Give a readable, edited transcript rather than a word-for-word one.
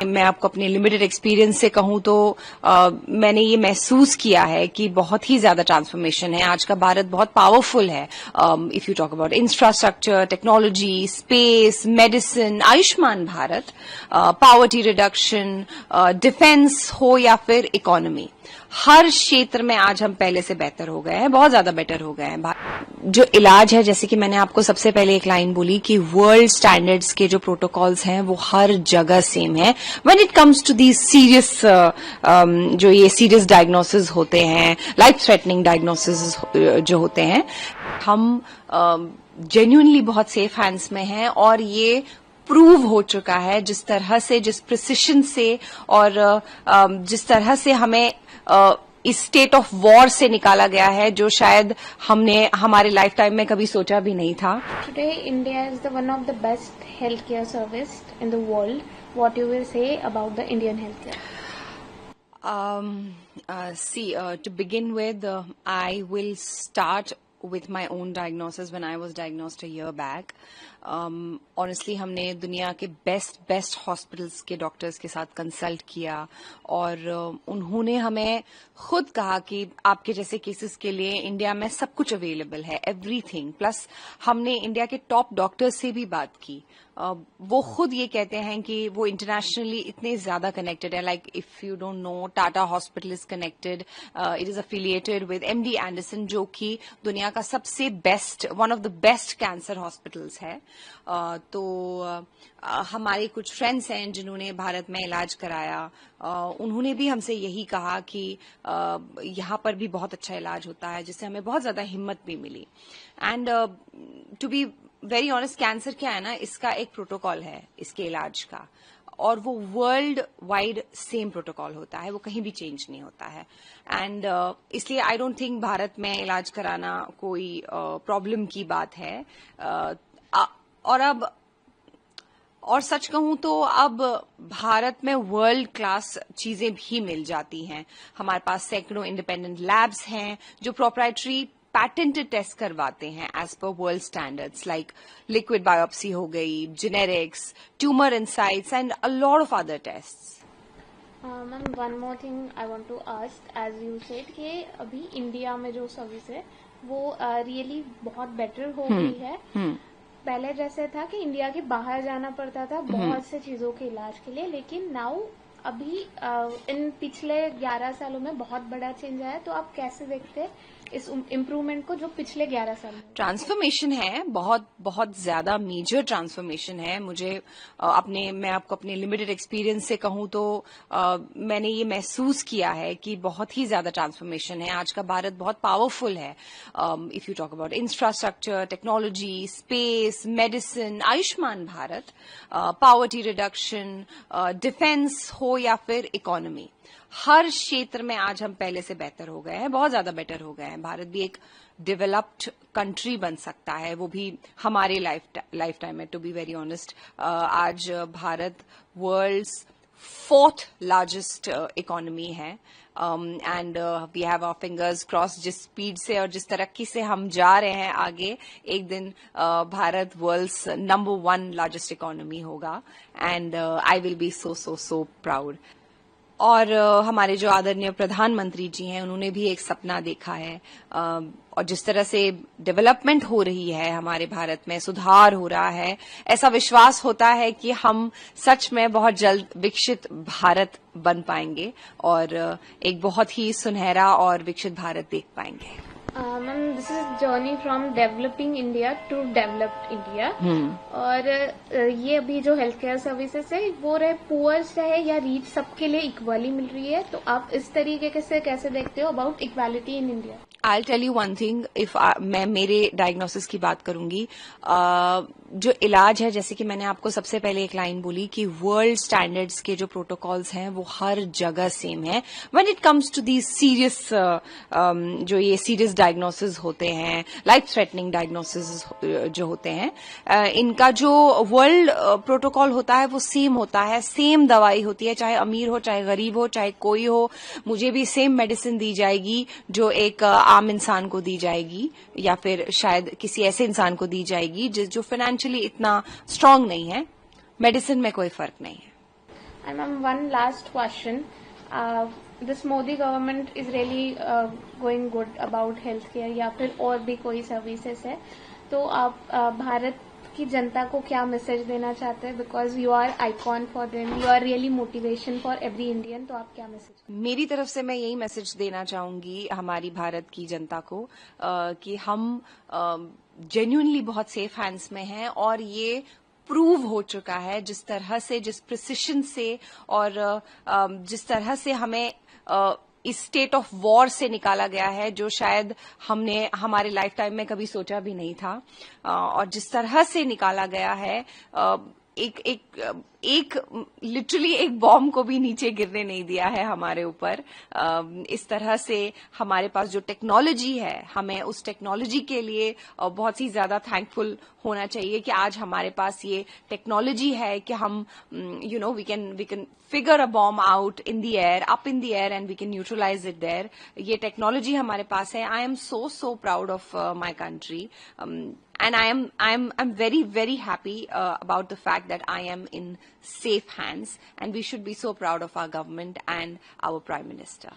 मैं आपको अपने लिमिटेड एक्सपीरियंस से कहूं तो मैंने ये महसूस किया है कि बहुत ही ज्यादा ट्रांसफॉर्मेशन है। आज का भारत बहुत पावरफुल है। If you talk about infrastructure, technology, space, medicine, Ayushman Bharat, poverty reduction, defence हो या फिर इकोनॉमी, हर क्षेत्र में आज हम पहले से बेहतर हो गए हैं, बहुत ज्यादा बेटर हो गए हैं। जो इलाज है, जैसे कि मैंने आपको सबसे पहले एक लाइन बोली कि वर्ल्ड स्टैंडर्ड्स के जो प्रोटोकॉल्स हैं वो हर जगह सेम है। When it comes to the serious जो ये सीरियस डायग्नोसिस होते हैं, लाइफ थ्रेटनिंग डायग्नोसिस जो होते हैं, हम जेन्युइनली बहुत सेफ हैंड्स में हैं और ये प्रूव हो चुका है जिस तरह से, जिस प्रिसिशन से और जिस तरह से हमें इस स्टेट ऑफ वॉर से निकाला गया है, जो शायद हमने हमारे लाइफ टाइम में कभी सोचा भी नहीं था। Today India is the one of the best health care service in the world. What you will say about the Indian health care? To begin with, I will start with my own diagnosis when I was diagnosed a year back. Honestly, हमने दुनिया के best hospitals के doctors के साथ consult किया और उन्होंने हमें खुद कहा कि आपके जैसे केसेस के लिए इंडिया में सब कुछ अवेलेबल है, एवरीथिंग। प्लस हमने इंडिया के टॉप डॉक्टर्स से भी बात की। वो खुद ये कहते हैं कि वो इंटरनेशनली इतने ज्यादा कनेक्टेड है। Like if you don't know, Tata hospital is connected, it is affiliated with MD Anderson, जो कि दुनिया का सबसे best, one of the best cancer hospitals है। तो हमारे कुछ फ्रेंड्स हैं जिन्होंने भारत में इलाज कराया, उन्होंने भी हमसे यही कहा कि यहाँ पर भी बहुत अच्छा इलाज होता है, जिससे हमें बहुत ज्यादा हिम्मत भी मिली। And to be very honest, cancer क्या है ना, इसका एक प्रोटोकॉल है इसके इलाज का, और वो वर्ल्ड वाइड सेम प्रोटोकॉल होता है, वो कहीं भी चेंज नहीं होता है। एंड इसलिए आई डोंट थिंक भारत में इलाज कराना कोई प्रॉब्लम की बात है। और सच कहूं तो अब भारत में वर्ल्ड क्लास चीजें भी मिल जाती हैं। हमारे पास सैकड़ों इंडिपेंडेंट लैब्स हैं जो प्रोप्राइटरी पैटेंटेड टेस्ट करवाते हैं as per world standards, like liquid biopsy हो गई, generics, tumour insights and a lot of other tests. Ma'am, one more thing I want to ask, as you said कि अभी India में जो सर्विस है वो रियली बहुत बेटर हो गई है। पहले जैसे था कि इंडिया के बाहर जाना पड़ता था बहुत से चीजों के इलाज के लिए, लेकिन नाउ अभी इन पिछले 11 सालों में बहुत बड़ा चेंज आया। तो आप कैसे देखते हैं इस इम्प्रूवमेंट को जो पिछले 11 साल में? ट्रांसफॉर्मेशन है, बहुत ज्यादा मेजर ट्रांसफॉर्मेशन है। मैं आपको अपने लिमिटेड एक्सपीरियंस से कहूं तो मैंने ये महसूस किया है कि बहुत ही ज्यादा ट्रांसफॉर्मेशन है। आज का भारत बहुत पावरफुल है। If you talk about infrastructure, technology, space, medicine, Ayushman Bharat, poverty reduction, defence हो या फिर इकोनॉमी, हर क्षेत्र में आज हम पहले से बेहतर हो गए हैं, बहुत ज्यादा बेटर हो गए हैं। भारत भी एक डेवलप्ड कंट्री बन सकता है, वो भी हमारे लाइफ टाइम में। टू बी वेरी ऑनेस्ट, आज Bharat world's 4th largest economy है। And we have our fingers cross, जिस स्पीड से और जिस तरक्की से हम जा रहे हैं आगे, एक दिन Bharat world's number 1 largest economy होगा। And I will be so proud. और हमारे जो आदरणीय प्रधानमंत्री जी हैं, उन्होंने भी एक सपना देखा है, और जिस तरह से डेवलपमेंट हो रही है हमारे भारत में, सुधार हो रहा है, ऐसा विश्वास होता है कि हम सच में बहुत जल्द विकसित भारत बन पाएंगे और एक बहुत ही सुनहरा और विकसित भारत देख पाएंगे। Ma'am, this is journey from developing India to developed India. और ये अभी जो हेल्थ केयर सर्विसेज है वो रहे पुअर रहे या रीच, सबके लिए इक्वली मिल रही है। तो आप इस तरीके से कैसे देखते हो about equality in India? I tell you one thing, if मैं मेरे डायग्नोसिस की बात करूंगी, जो इलाज है, जैसे कि मैंने आपको सबसे पहले एक लाइन बोली कि वर्ल्ड स्टैंडर्ड्स के जो प्रोटोकॉल्स हैं वो हर जगह सेम है। When it comes to the serious जो ये सीरियस डायग्नोसिस होते हैं, लाइफ थ्रेटनिंग डायग्नोसिस जो होते हैं, इनका जो वर्ल्ड प्रोटोकॉल होता है वो सेम होता है, सेम दवाई होती है, चाहे अमीर हो, चाहे गरीब हो, चाहे कोई हो, मुझे भी सेम मेडिसिन दी जाएगी जो एक आम इंसान को दी जाएगी, या फिर शायद किसी ऐसे इंसान को दी जाएगी जो फाइनेंशियली इतना स्ट्रांग नहीं है। मेडिसिन में कोई फर्क नहीं है। And ma'am, one last question. This Modi government is really going good about healthcare या फिर और भी कोई सर्विसेज है, तो आप भारत की जनता को क्या मैसेज देना चाहते हैं? Because you are icon for them, you are really motivation for every Indian, तो आप क्या मैसेज? मेरी तरफ से मैं यही मैसेज देना चाहूंगी हमारी भारत की जनता को कि हम जेन्युइनली बहुत सेफ हैंड्स में हैं और ये प्रूव हो चुका है जिस तरह से, जिस प्रिसिशन से और जिस तरह से हमें इस स्टेट ऑफ वॉर से निकाला गया है, जो शायद हमने हमारे लाइफ टाइम में कभी सोचा भी नहीं था, और जिस तरह से निकाला गया है, एक लिटरली एक बॉम्ब को भी नीचे गिरने नहीं दिया है हमारे ऊपर। इस तरह से हमारे पास जो टेक्नोलॉजी है, हमें उस टेक्नोलॉजी के लिए बहुत ही ज्यादा थैंकफुल होना चाहिए कि आज हमारे पास ये टेक्नोलॉजी है कि हम we can figure a bomb out in the air, up in the air, and we can neutralise it there. ये टेक्नोलॉजी हमारे पास है। I am so proud of my country, and I'm very happy about the fact that I am in safe hands, and we should be so proud of our government and our Prime Minister.